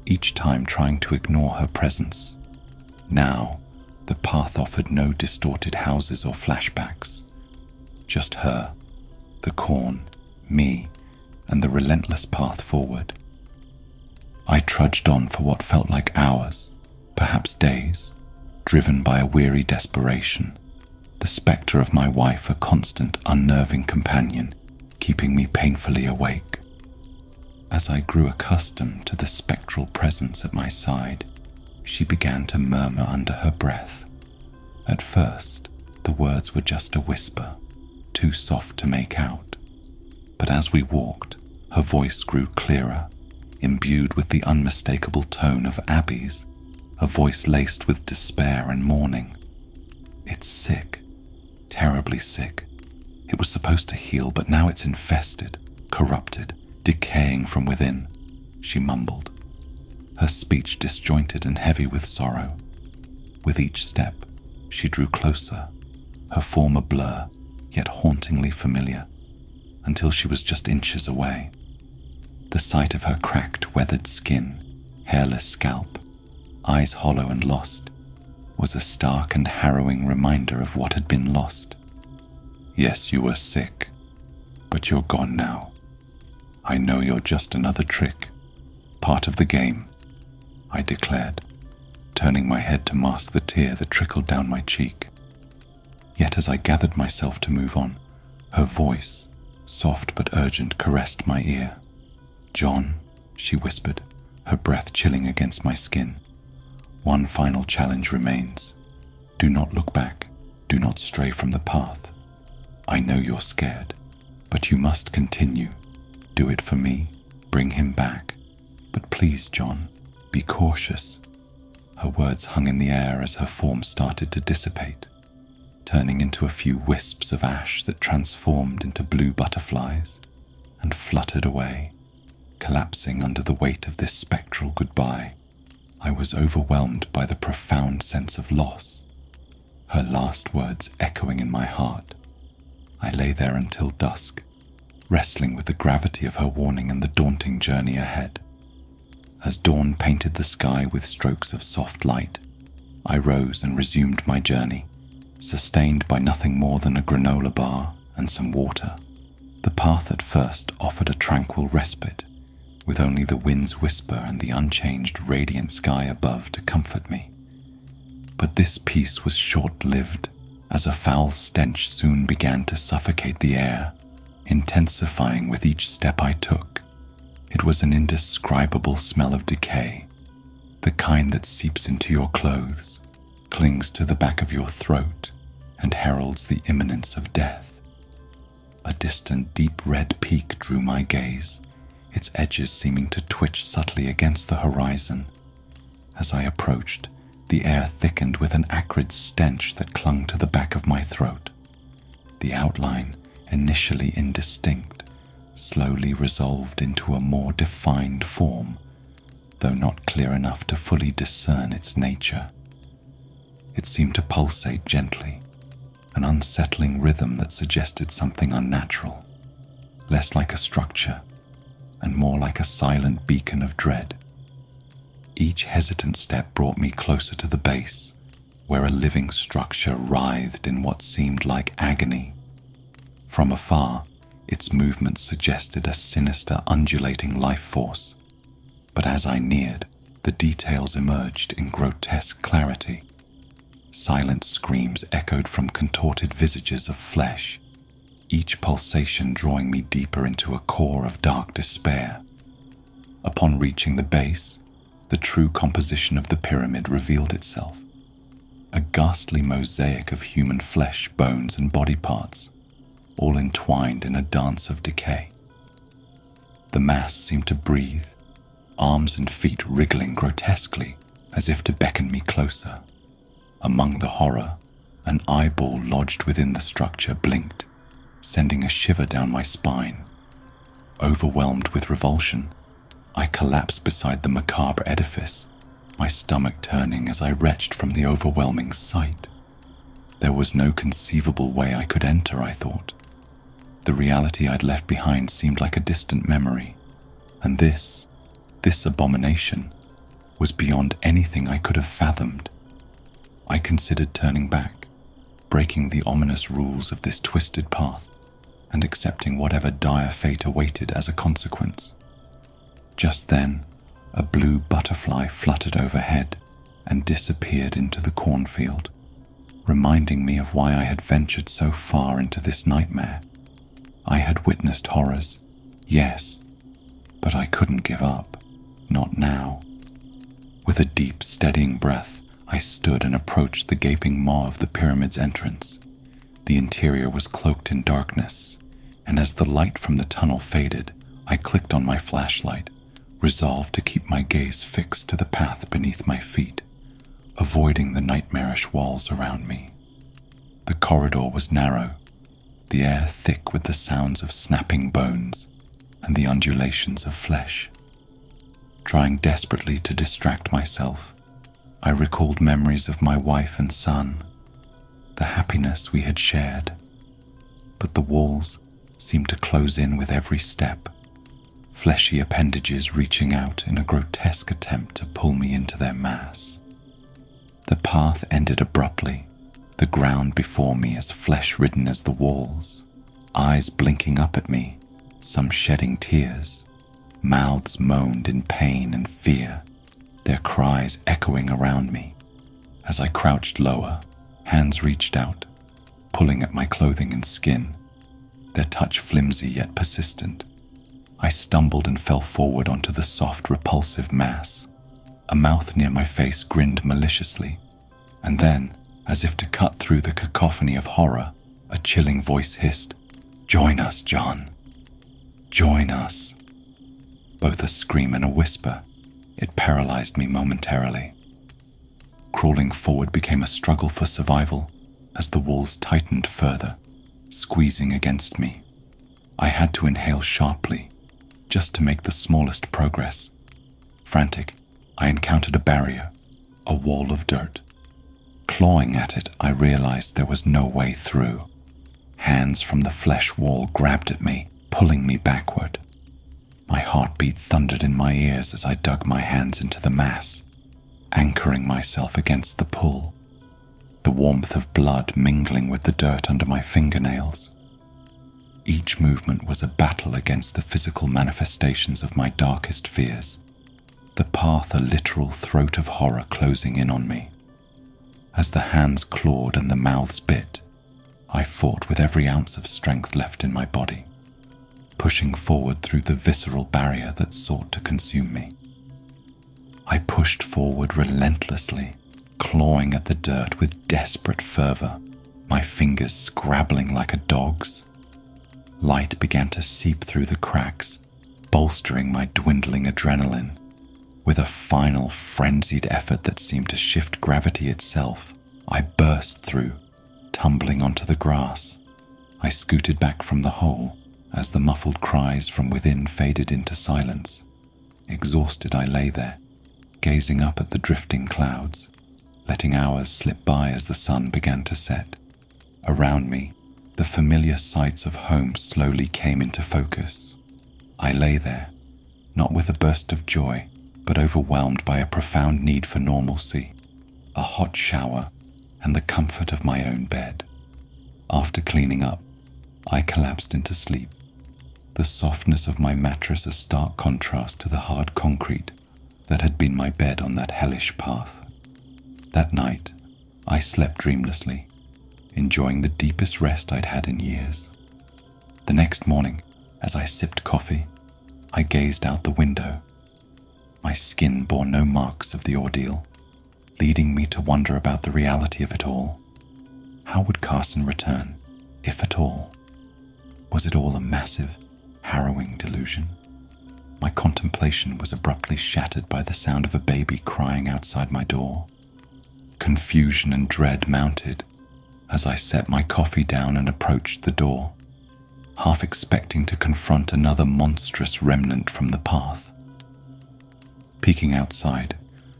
each time trying to ignore her presence. Now, the path offered no distorted houses or flashbacks. Just her, the corn, me, and the relentless path forward. I trudged on for what felt like hours, perhaps days, driven by a weary desperation, the spectre of my wife a constant, unnerving companion, keeping me painfully awake. As I grew accustomed to the spectral presence at my side, she began to murmur under her breath. At first, the words were just a whisper, too soft to make out. But as we walked, her voice grew clearer, imbued with the unmistakable tone of Abby's, a voice laced with despair and mourning. "It's sick, terribly sick. It was supposed to heal, but now it's infested, corrupted, decaying from within," she mumbled, her speech disjointed and heavy with sorrow. With each step, she drew closer, her form a blur, yet hauntingly familiar, until she was just inches away. The sight of her cracked, weathered skin, hairless scalp, eyes hollow and lost, was a stark and harrowing reminder of what had been lost. "Yes, you were sick, but you're gone now. I know you're just another trick, part of the game," I declared, turning my head to mask the tear that trickled down my cheek. Yet as I gathered myself to move on, her voice, soft but urgent, caressed my ear. "John," she whispered, her breath chilling against my skin. "One final challenge remains. Do not look back. Do not stray from the path. I know you're scared, but you must continue. Do it for me. Bring him back. But please, John, be cautious." Her words hung in the air as her form started to dissipate, turning into a few wisps of ash that transformed into blue butterflies and fluttered away, collapsing under the weight of this spectral goodbye. I was overwhelmed by the profound sense of loss, her last words echoing in my heart. I lay there until dusk, wrestling with the gravity of her warning and the daunting journey ahead. As dawn painted the sky with strokes of soft light, I rose and resumed my journey, sustained by nothing more than a granola bar and some water. The path at first offered a tranquil respite, with only the wind's whisper and the unchanged radiant sky above to comfort me. But this peace was short-lived, as a foul stench soon began to suffocate the air, intensifying with each step I took. It was an indescribable smell of decay, the kind that seeps into your clothes, clings to the back of your throat, and heralds the imminence of death. A distant deep red peak drew my gaze, its edges seeming to twitch subtly against the horizon. As I approached, the air thickened with an acrid stench that clung to the back of my throat. The outline, initially indistinct, slowly resolved into a more defined form, though not clear enough to fully discern its nature. It seemed to pulsate gently, an unsettling rhythm that suggested something unnatural, less like a structure and more like a silent beacon of dread. Each hesitant step brought me closer to the base, where a living structure writhed in what seemed like agony. From afar, its movements suggested a sinister, undulating life force, but as I neared, the details emerged in grotesque clarity. Silent screams echoed from contorted visages of flesh, each pulsation drawing me deeper into a core of dark despair. Upon reaching the base, the true composition of the pyramid revealed itself, a ghastly mosaic of human flesh, bones, and body parts, all entwined in a dance of decay. The mass seemed to breathe, arms and feet wriggling grotesquely as if to beckon me closer. Among the horror, an eyeball lodged within the structure blinked, sending a shiver down my spine. Overwhelmed with revulsion, I collapsed beside the macabre edifice, my stomach turning as I retched from the overwhelming sight. There was no conceivable way I could enter, I thought. The reality I'd left behind seemed like a distant memory, and this abomination, was beyond anything I could have fathomed. I considered turning back, breaking the ominous rules of this twisted path, and accepting whatever dire fate awaited as a consequence. Just then, a blue butterfly fluttered overhead and disappeared into the cornfield, reminding me of why I had ventured so far into this nightmare. I had witnessed horrors, yes, but I couldn't give up, not now. With a deep, steadying breath, I stood and approached the gaping maw of the pyramid's entrance. The interior was cloaked in darkness, and as the light from the tunnel faded, I clicked on my flashlight, resolved to keep my gaze fixed to the path beneath my feet, avoiding the nightmarish walls around me. The corridor was narrow, the air thick with the sounds of snapping bones and the undulations of flesh. Trying desperately to distract myself, I recalled memories of my wife and son, the happiness we had shared, but the walls seemed to close in with every step, fleshy appendages reaching out in a grotesque attempt to pull me into their mass. The path ended abruptly, the ground before me as flesh-ridden as the walls, eyes blinking up at me, some shedding tears. Mouths moaned in pain and fear, their cries echoing around me. As I crouched lower, hands reached out, pulling at my clothing and skin, their touch flimsy yet persistent. I stumbled and fell forward onto the soft, repulsive mass. A mouth near my face grinned maliciously, and then, as if to cut through the cacophony of horror, a chilling voice hissed, "Join us, John. Join us." Both a scream and a whisper, it paralyzed me momentarily. Crawling forward became a struggle for survival as the walls tightened further, squeezing against me. I had to inhale sharply, just to make the smallest progress. Frantic, I encountered a barrier, a wall of dirt. Clawing at it, I realized there was no way through. Hands from the flesh wall grabbed at me, pulling me backward. My heartbeat thundered in my ears as I dug my hands into the mass, anchoring myself against the pull, the warmth of blood mingling with the dirt under my fingernails. Each movement was a battle against the physical manifestations of my darkest fears, the path a literal throat of horror closing in on me. As the hands clawed and the mouths bit, I fought with every ounce of strength left in my body. pushing forward through the visceral barrier that sought to consume me. I pushed forward relentlessly, clawing at the dirt with desperate fervor, my fingers scrabbling like a dog's. Light began to seep through the cracks, bolstering my dwindling adrenaline. With a final frenzied effort that seemed to shift gravity itself, I burst through, tumbling onto the grass. I scooted back from the hole as the muffled cries from within faded into silence. Exhausted, I lay there, gazing up at the drifting clouds, letting hours slip by as the sun began to set. Around me, the familiar sights of home slowly came into focus. I lay there, not with a burst of joy, but overwhelmed by a profound need for normalcy, a hot shower, and the comfort of my own bed. After cleaning up, I collapsed into sleep, the softness of my mattress a stark contrast to the hard concrete that had been my bed on that hellish path. That night, I slept dreamlessly, enjoying the deepest rest I'd had in years. The next morning, as I sipped coffee, I gazed out the window. My skin bore no marks of the ordeal, leading me to wonder about the reality of it all. How would Carson return, if at all? Was it all a massive, harrowing delusion? My contemplation was abruptly shattered by the sound of a baby crying outside my door. Confusion and dread mounted as I set my coffee down and approached the door, half expecting to confront another monstrous remnant from the path. Peeking outside,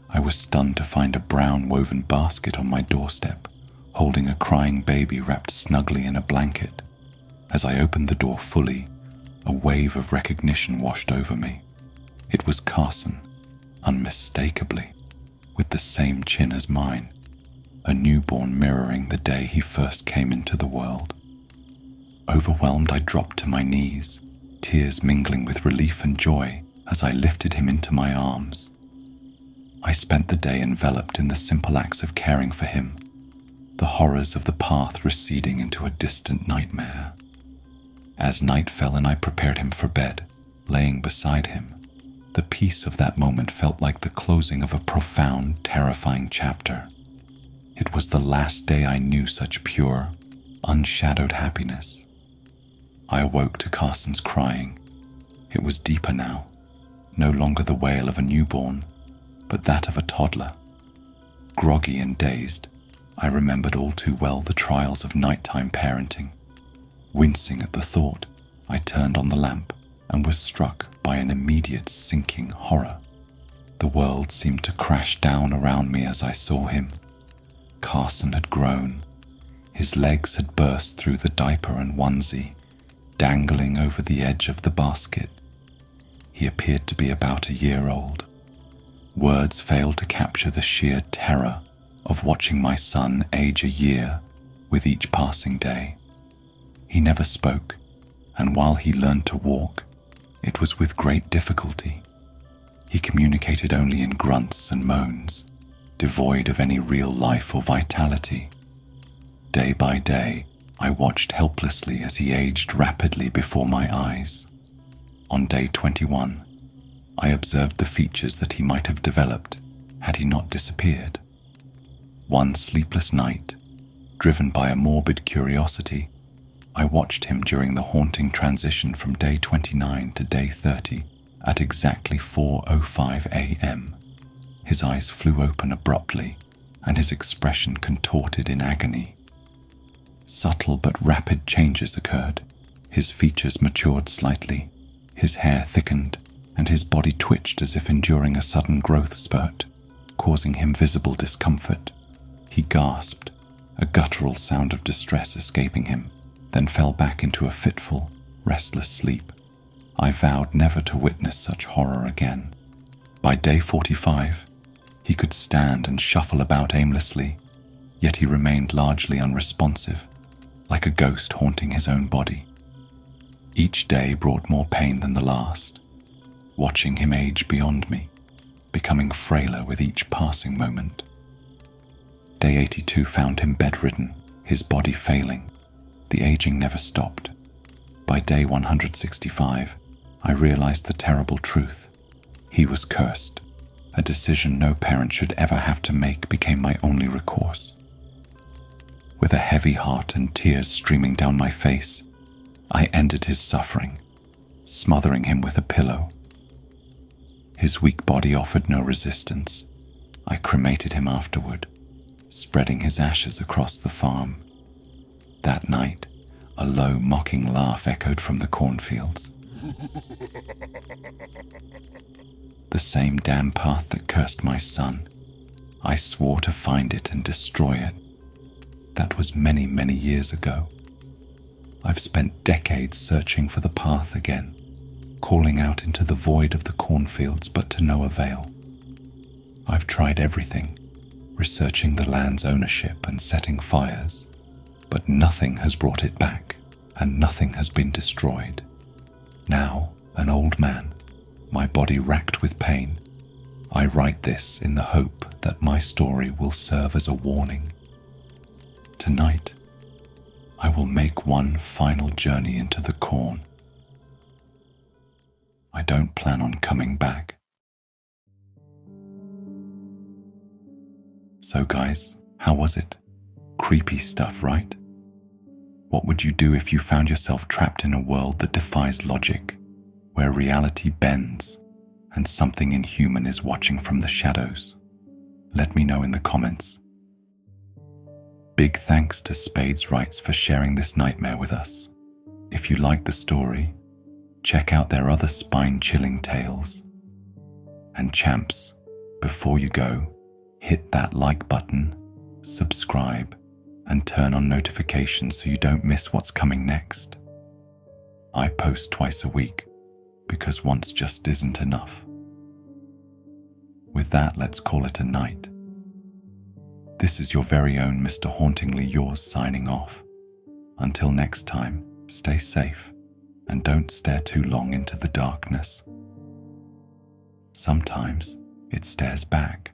I was stunned to find a brown woven basket on my doorstep, holding a crying baby wrapped snugly in a blanket. As I opened the door fully, a wave of recognition washed over me. It was Carson, unmistakably, with the same chin as mine, a newborn mirroring the day he first came into the world. Overwhelmed, I dropped to my knees, tears mingling with relief and joy as I lifted him into my arms. I spent the day enveloped in the simple acts of caring for him, the horrors of the path receding into a distant nightmare. As night fell and I prepared him for bed, laying beside him, the peace of that moment felt like the closing of a profound, terrifying chapter. It was the last day I knew such pure, unshadowed happiness. I awoke to Carson's crying. It was deeper now, no longer the wail of a newborn, but that of a toddler. Groggy and dazed, I remembered all too well the trials of nighttime parenting. Wincing at the thought, I turned on the lamp and was struck by an immediate sinking horror. The world seemed to crash down around me as I saw him. Carson had grown. His legs had burst through the diaper and onesie, dangling over the edge of the basket. He appeared to be about a year old. Words failed to capture the sheer terror of watching my son age a year with each passing day. He never spoke, and while he learned to walk, it was with great difficulty. He communicated only in grunts and moans, devoid of any real life or vitality. Day by day, I watched helplessly as he aged rapidly before my eyes. On day 21, I observed the features that he might have developed had he not disappeared. One sleepless night, driven by a morbid curiosity, I watched him during the haunting transition from day 29 to day 30 at exactly 4:05 a.m. His eyes flew open abruptly, and his expression contorted in agony. Subtle but rapid changes occurred. His features matured slightly, his hair thickened, and his body twitched as if enduring a sudden growth spurt, causing him visible discomfort. He gasped, a guttural sound of distress escaping him, then fell back into a fitful, restless sleep. I vowed never to witness such horror again. By day 45, he could stand and shuffle about aimlessly, yet he remained largely unresponsive, like a ghost haunting his own body. Each day brought more pain than the last, watching him age beyond me, becoming frailer with each passing moment. Day 82 found him bedridden, his body failing. The aging never stopped. By day 165, I realized the terrible truth. He was cursed. A decision no parent should ever have to make became my only recourse. With a heavy heart and tears streaming down my face, I ended his suffering, smothering him with a pillow. His weak body offered no resistance. I cremated him afterward, spreading his ashes across the farm. That night, a low, mocking laugh echoed from the cornfields. The same damn path that cursed my son. I swore to find it and destroy it. That was many, many years ago. I've spent decades searching for the path again, calling out into the void of the cornfields, but to no avail. I've tried everything, researching the land's ownership and setting fires, but nothing has brought it back, and nothing has been destroyed. Now, an old man, my body racked with pain, I write this in the hope that my story will serve as a warning. Tonight, I will make one final journey into the corn. I don't plan on coming back. So guys, how was it? Creepy stuff, right? What would you do if you found yourself trapped in a world that defies logic, where reality bends and something inhuman is watching from the shadows? Let me know in the comments. Big thanks to Spades Rights for sharing this nightmare with us. If you like the story, check out their other spine-chilling tales. And champs, before you go, hit that like button, subscribe, and turn on notifications so you don't miss what's coming next. I post twice a week because once just isn't enough. With that, let's call it a night. This is your very own Mr. Hauntingly Yours signing off. Until next time, stay safe and don't stare too long into the darkness. Sometimes it stares back.